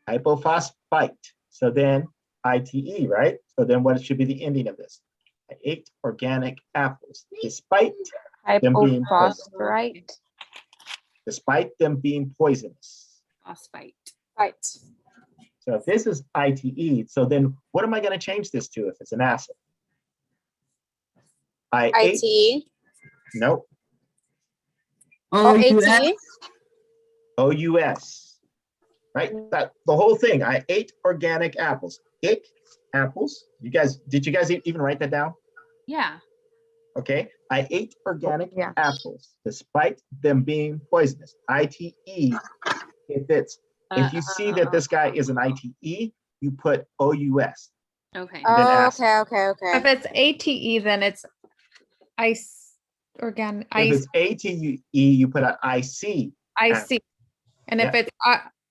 Speaker 1: Hypophosphite. So then ITE, right? So then what should be the ending of this? I ate organic apples, despite them being
Speaker 8: Hypophosphorite.
Speaker 1: poisonous.
Speaker 4: phosphite.
Speaker 3: right.
Speaker 1: So if this is ITE, so then what am I going to change this to if it's an acid?
Speaker 3: ITE.
Speaker 1: Nope.
Speaker 3: Oh,
Speaker 5: OUS.
Speaker 3: ATE.
Speaker 1: OUS. Right? That the whole thing. I ate organic apples. Ick, apples. Did you guys even write that down?
Speaker 4: Yeah.
Speaker 1: Okay. I ate organic
Speaker 8: Yeah.
Speaker 1: apples despite them being poisonous. ITE. If you see that this guy is an ITE, you put OUS.
Speaker 4: Okay.
Speaker 1: then
Speaker 3: Oh,
Speaker 1: acid.
Speaker 3: okay.
Speaker 8: If it's ATE, then it's ice organic
Speaker 1: If
Speaker 8: ice
Speaker 1: it's ATE, you put an IC.
Speaker 8: IC. And if
Speaker 1: Yeah.
Speaker 8: it's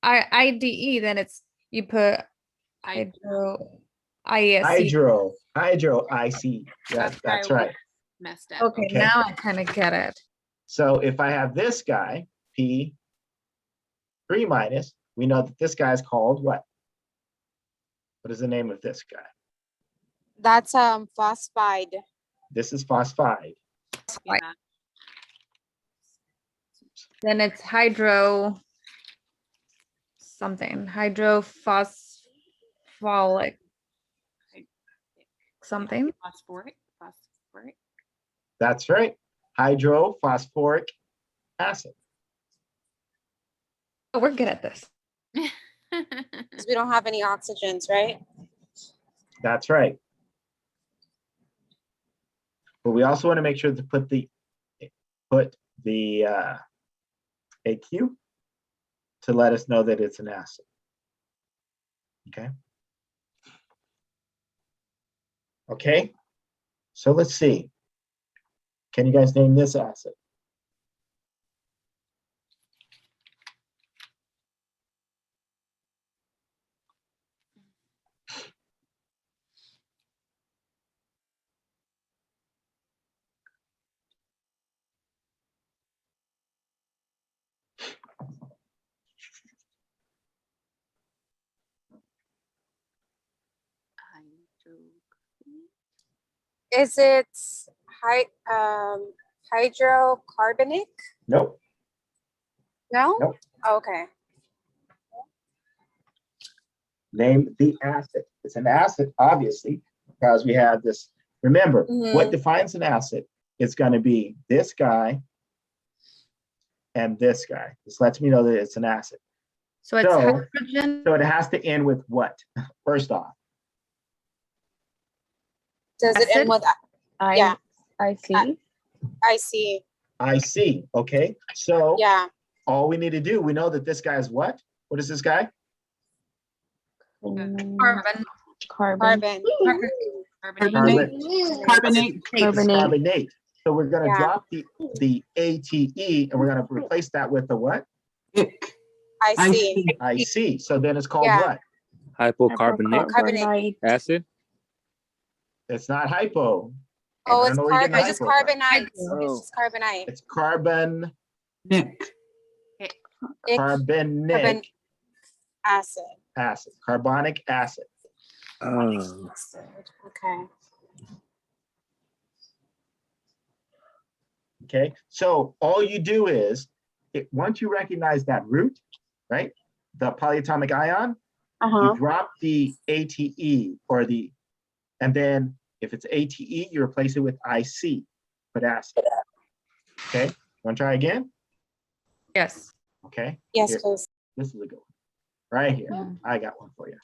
Speaker 8: IDE, then it's you put hydro ISC.
Speaker 1: Hydro IC. That's
Speaker 4: why I
Speaker 1: right.
Speaker 4: Messed up.
Speaker 8: Okay,
Speaker 1: Okay.
Speaker 8: now I kind of get it.
Speaker 1: So if I have this guy, P 3 minus, we know that this guy is called what? What is the name of this guy?
Speaker 3: That's phosphide.
Speaker 1: This is phosphide.
Speaker 4: Yeah.
Speaker 8: Then it's hydro something. Hydrophospholic something.
Speaker 4: Phosphoric.
Speaker 1: That's right. Hydrophosphoric acid.
Speaker 8: Oh, we're good at this.
Speaker 3: Because we don't have any oxygens, right?
Speaker 1: That's right. But we also want to make sure to put the AQ to let us know that it's an acid. Okay. Okay. So let's see. Can you guys name this acid?
Speaker 3: Is it hydrocarbonic?
Speaker 1: Nope.
Speaker 3: No?
Speaker 1: Nope.
Speaker 3: Oh, okay.
Speaker 1: Name the acid. It's an acid, obviously, because we have this. Remember, what defines an acid? It's going to be this guy and this guy. This lets me know that it's an acid.
Speaker 8: So it's hydrogen.
Speaker 1: So it has to end with what? First off.
Speaker 3: Does it end with yeah?
Speaker 8: I see.
Speaker 3: I see.
Speaker 1: I see. Okay. So
Speaker 3: Yeah.
Speaker 1: all we need to do, we know that this guy is what? What is this guy?
Speaker 8: Carbon.
Speaker 3: Carbon.
Speaker 5: Carbonate.
Speaker 1: It's carbonate. So we're going to drop the ATE and we're going to replace that with the what?
Speaker 3: I see.
Speaker 1: I see. So then it's called what?
Speaker 9: Hypocarbonate acid.
Speaker 1: It's not hypo.
Speaker 3: Oh, it's just carbonite. It's just carbonite.
Speaker 1: It's carbon. Carbonic
Speaker 3: acid.
Speaker 1: Acid. Carbonic acid.
Speaker 3: Okay.
Speaker 1: Okay. So all you do is, once you recognize that root, right? The polyatomic ion, you drop the ATE and then if it's ATE, you replace it with IC, but acid. Okay. Want to try again?
Speaker 8: Yes.
Speaker 1: Okay.
Speaker 3: Yes,
Speaker 1: here.
Speaker 3: please.
Speaker 1: This is a good one. Right here. Yeah. I got one for you.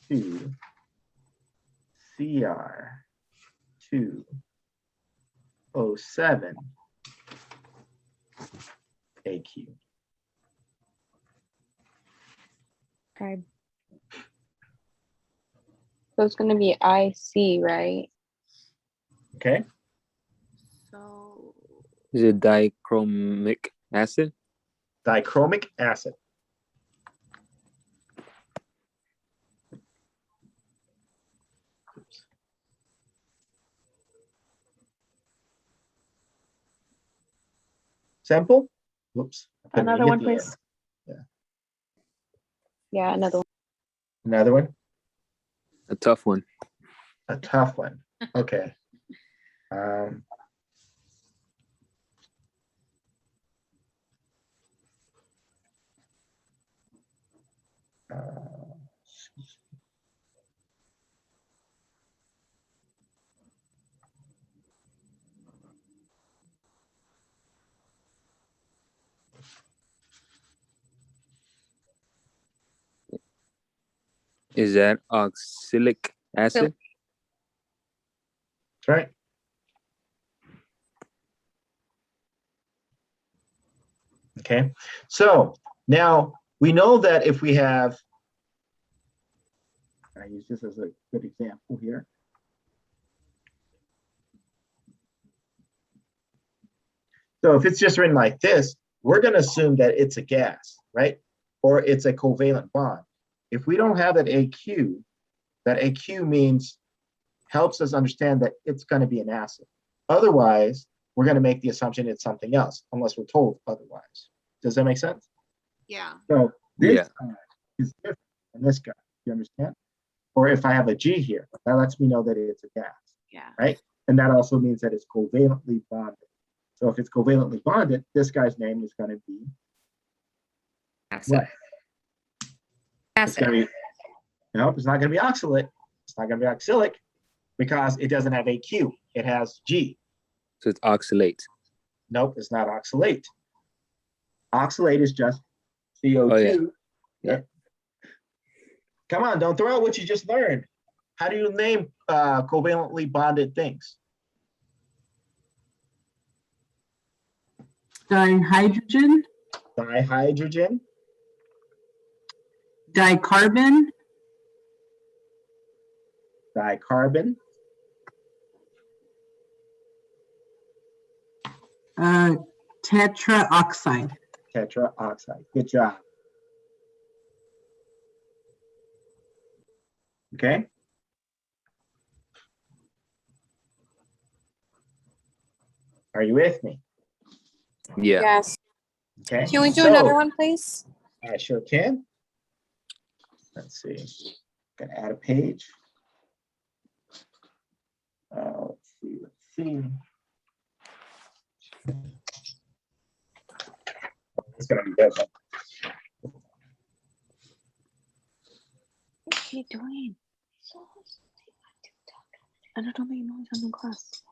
Speaker 1: H2CR2O7 AQ.
Speaker 10: Okay. So it's going to be IC, right?
Speaker 1: Okay.
Speaker 4: So
Speaker 9: is it dichromic acid?
Speaker 1: Dichromic acid. Sample? Whoops.
Speaker 10: Another one, please.
Speaker 1: Yeah.
Speaker 10: Yeah, another one.
Speaker 1: Another one?
Speaker 9: A tough one.
Speaker 1: A tough one. Okay.
Speaker 9: Is that oxalic acid?
Speaker 1: That's right. Okay. So now we know that if we have, I use this as a good example here. So if it's just written like this, we're going to assume that it's a gas, right? Or it's a covalent bond. If we don't have that AQ means, helps us understand that it's going to be an acid. Otherwise, we're going to make the assumption it's something else, unless we're told otherwise. Does that make sense?
Speaker 4: yeah.
Speaker 1: So this guy is different than this guy. You understand? Or if I have a G here, that lets me know that it's a gas.
Speaker 4: Yeah.
Speaker 1: Right? And that also means that it's covalently bonded. So if it's covalently bonded, this guy's name is going to be
Speaker 8: Acid.
Speaker 1: what? It's going to be, nope, it's not going to be oxalate. It's not going to be oxalic because it doesn't have AQ. It has G.
Speaker 9: So it's oxalate.
Speaker 1: Nope, it's not oxalate. Oxalate is just CO2.
Speaker 9: Yeah.
Speaker 1: Come on, don't throw out what you just learned. How do you name covalently bonded things?
Speaker 5: Dihydrogen,
Speaker 1: Dihydrogen,
Speaker 5: dicarbon,
Speaker 1: dicarbon,
Speaker 5: tetraoxide.
Speaker 1: tetraoxide. Good job. Okay. Are you with me?
Speaker 9: Yeah.
Speaker 3: Yes.
Speaker 1: Okay.
Speaker 3: Can we do
Speaker 1: So,
Speaker 3: another one, please?
Speaker 1: I sure can. Let's see. Gonna add a page. Let's see. Let's see. It's gonna be good.
Speaker 10: What are you doing? I don't make noise. I'm in class.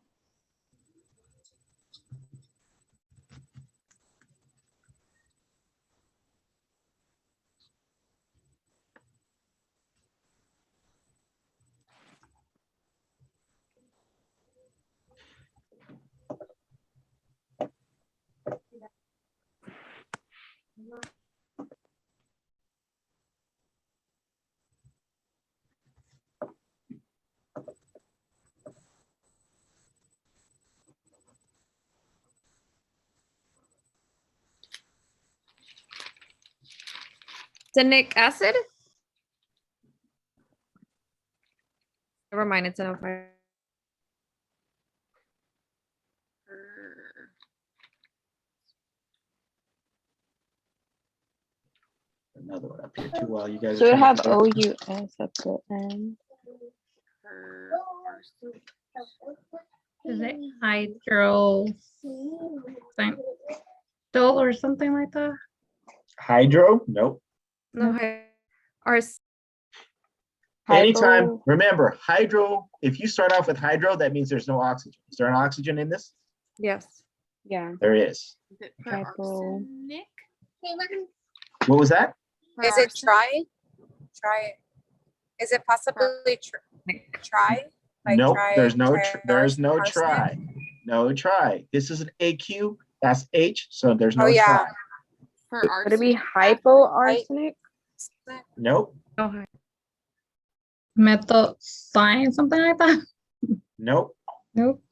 Speaker 8: Arsenic acid? Never mind, it's an O5.
Speaker 1: Another one up here too while you guys
Speaker 10: So
Speaker 1: are
Speaker 10: we
Speaker 1: trying
Speaker 10: have
Speaker 1: to
Speaker 10: OUS at the end.
Speaker 8: Is it hydro or something like that?
Speaker 1: hydro? Nope.
Speaker 8: No, ars.
Speaker 1: Anytime,
Speaker 10: Hypo-
Speaker 1: remember, hydro, if you start off with hydro, that means there's no oxygen. Is there an oxygen in this?
Speaker 8: Yes.
Speaker 10: Yeah.
Speaker 1: There is.
Speaker 4: Is it per
Speaker 10: Hypo-
Speaker 4: arsenic?
Speaker 1: What was that?
Speaker 4: Per
Speaker 3: Is it
Speaker 4: arsenic?
Speaker 3: try? Try. Is it possibly try? Like
Speaker 1: Nope,
Speaker 3: try-
Speaker 1: there's no
Speaker 3: try
Speaker 1: there's no
Speaker 3: arsenic?
Speaker 1: try. No try. This is an AQ, that's H, so there's no
Speaker 3: Oh, yeah.
Speaker 1: try.
Speaker 4: Per
Speaker 10: Would it be
Speaker 4: arsenic?
Speaker 10: hypoarsenic?
Speaker 1: Nope,
Speaker 8: Okay. Metal sign, something like that?
Speaker 1: nope.
Speaker 8: Nope.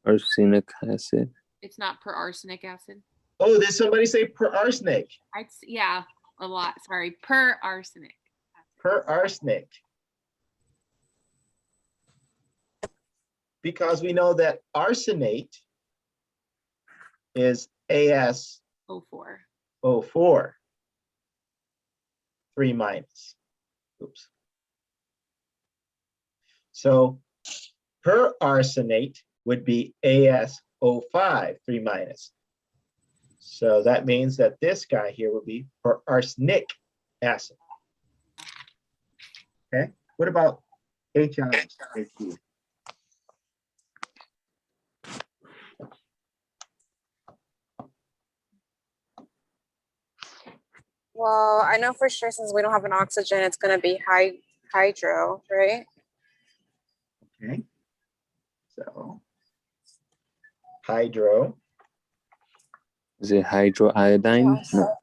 Speaker 9: Arsenic acid.
Speaker 4: It's not per arsenic acid.
Speaker 1: Oh, did somebody say per arsenic?
Speaker 4: Yeah, a lot. Sorry, per arsenic.
Speaker 1: Per arsenic. Because we know that arsenate is AsO4,
Speaker 4: 04.
Speaker 1: 3 minus. Oops. So per arsenate would be AsO5, 3 minus. So that means that this guy here would be per arsenic acid. Okay, what about HIAQ?
Speaker 3: Well, I know for sure since we don't have an oxygen, it's gonna be hydro, right?
Speaker 1: Okay, so hydro.
Speaker 9: Is it hydroiodine? No.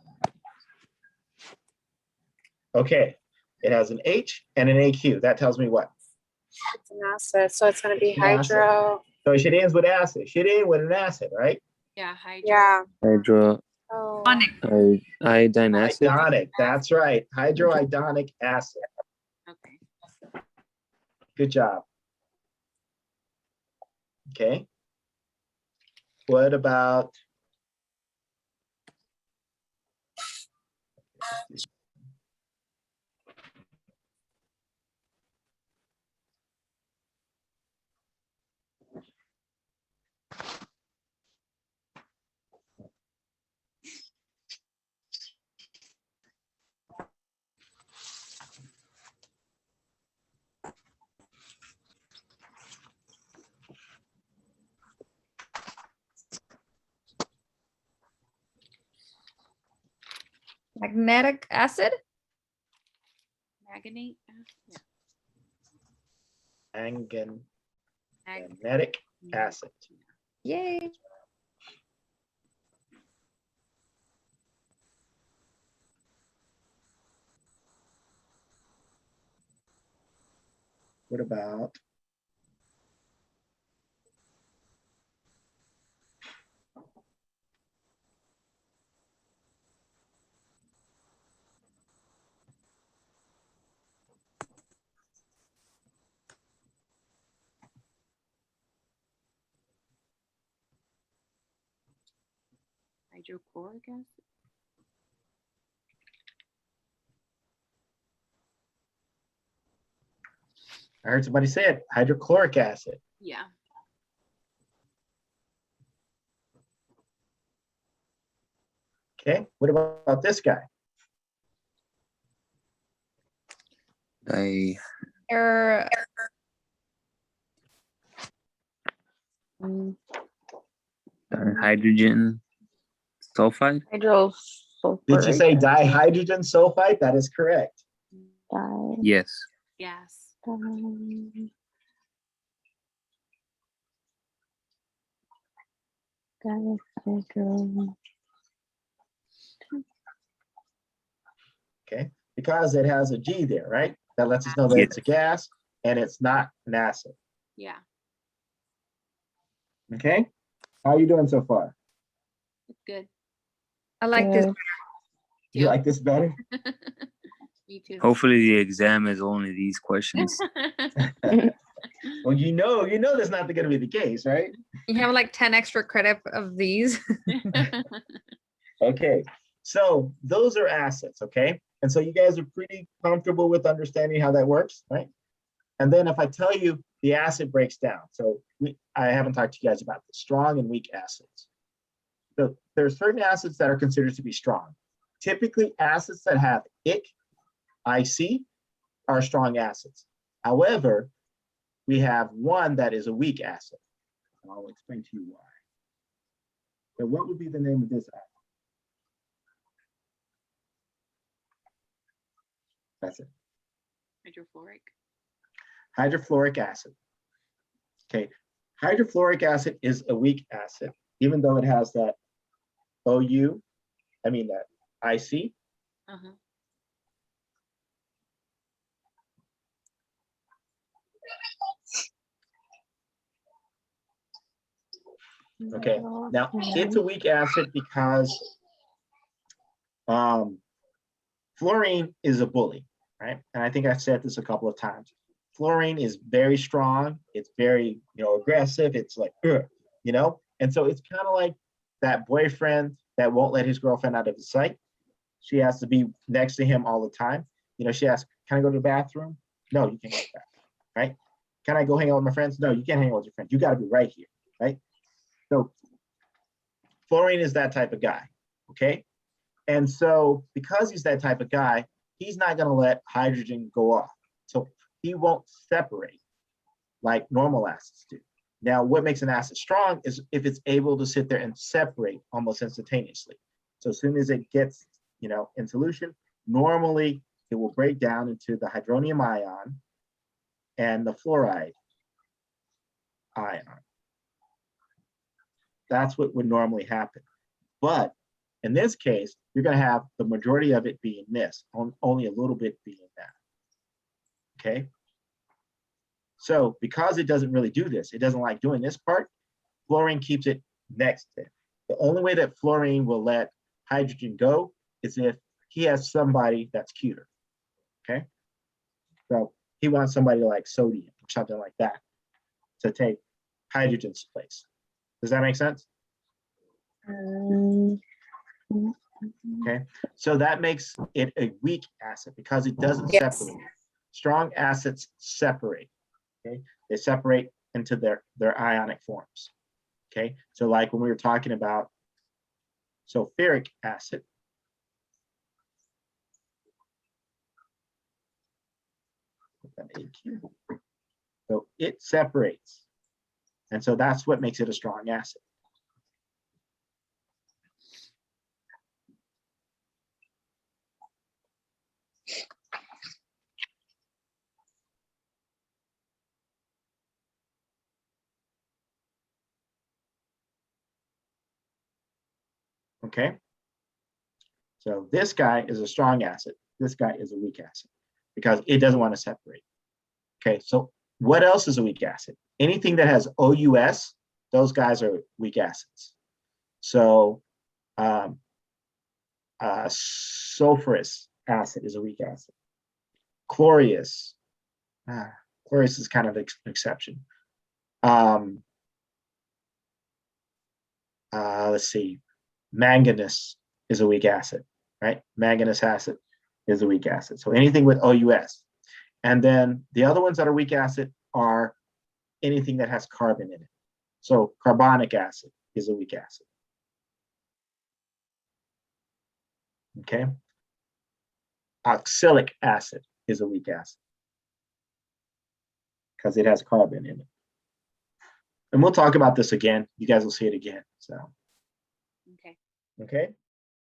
Speaker 1: Okay, it has an H and an AQ. That tells me what?
Speaker 3: It's an acid, so it's gonna be
Speaker 1: An acid.
Speaker 3: hydro.
Speaker 1: So it should end with acid. Should end with an acid, right?
Speaker 4: Yeah, hydro.
Speaker 3: Yeah.
Speaker 9: Hydro
Speaker 3: Oh.
Speaker 9: iodine acid.
Speaker 1: Iodinic, that's right. Hydroiodinic acid.
Speaker 4: Okay.
Speaker 1: Good job. Okay. What about?
Speaker 8: Magnetic acid?
Speaker 4: Manganate acid.
Speaker 1: Manganic acid.
Speaker 8: Yay.
Speaker 1: What about
Speaker 4: Hydrochloric acid.
Speaker 1: I heard somebody say it, hydrochloric acid.
Speaker 4: Yeah.
Speaker 1: Okay, what about this guy?
Speaker 8: Error.
Speaker 9: Hydrogen sulfide.
Speaker 10: Hydrosulfuric.
Speaker 1: Did you say dihydrogen sulfide? That is correct.
Speaker 9: Yes.
Speaker 4: Yes.
Speaker 1: Okay, because it has a G there, right? That lets us know that it's a gas and it's not an acid.
Speaker 4: Yeah.
Speaker 1: Okay, how are you doing so far?
Speaker 4: It's good.
Speaker 8: I like this.
Speaker 1: You like this better?
Speaker 4: Me too.
Speaker 9: Hopefully the exam is only these questions.
Speaker 1: Well, you know that's not going to be the case, right?
Speaker 8: You have like 10 extra credit of these.
Speaker 1: Okay, so those are acids, okay? And so you guys are pretty comfortable with understanding how that works, right? And then if I tell you the acid breaks down, so I haven't talked to you guys about the strong and weak acids. So there are certain acids that are considered to be strong. Typically, acids that have IC are strong acids. However, we have one that is a weak acid. I'll explain to you why. So what would be the name of this acid? That's it.
Speaker 4: Hydrofluoric.
Speaker 1: Hydrofluoric acid. Okay, hydrofluoric acid is a weak acid, even though it has that that IC.
Speaker 4: Uh-huh.
Speaker 1: Okay, now it's a weak acid because fluorine is a bully, right? And I think I've said this a couple of times. Fluorine is very strong. It's very, aggressive. It's like, and so it's kind of like that boyfriend that won't let his girlfriend out of his sight. She has to be next to him all the time. She asks, can I go to the bathroom? No, you can't go to the bathroom, right? Can I go hang out with my friends? No, you can't hang out with your friends. You got to be right here, right? So fluorine is that type of guy, okay? And so because he's that type of guy, he's not going to let hydrogen go off. So he won't separate like normal acids do. Now, what makes an acid strong is if it's able to sit there and separate almost instantaneously. So as soon as it gets, in solution, normally it will break down into the hydronium ion and the fluoride ion. That's what would normally happen. But in this case, you're going to have the majority of it being this, only a little bit being that. Okay? So because it doesn't really do this, it doesn't like doing this part, fluorine keeps it next to it. The only way that fluorine will let hydrogen go is if he has somebody that's cuter. Okay? So he wants somebody like sodium or something like that to take hydrogen's place. Does that make sense? Okay, so that makes it a weak acid because it doesn't separate. Strong acids separate. Okay, they separate into their ionic forms. Okay, so like when we were talking about sulfuric acid, so it separates, and so that's what makes it a strong acid. Okay. So this guy is a strong acid. This guy is a weak acid because it doesn't want to separate. Okay, so what else is a weak acid? Anything that has OUS, those guys are weak acids. So sulfurous acid is a weak acid. Chlorous, chlorous is kind of an exception. Let's see, manganese is a weak acid, right? Manganese acid is a weak acid. So anything with OUS. And then the other ones that are weak acid are anything that has carbon in it. So carbonic acid is a weak acid. Okay. Oxalic acid is a weak acid because it has carbon in it. And we'll talk about this again. You guys will see it again. So.
Speaker 4: Okay.
Speaker 1: Okay.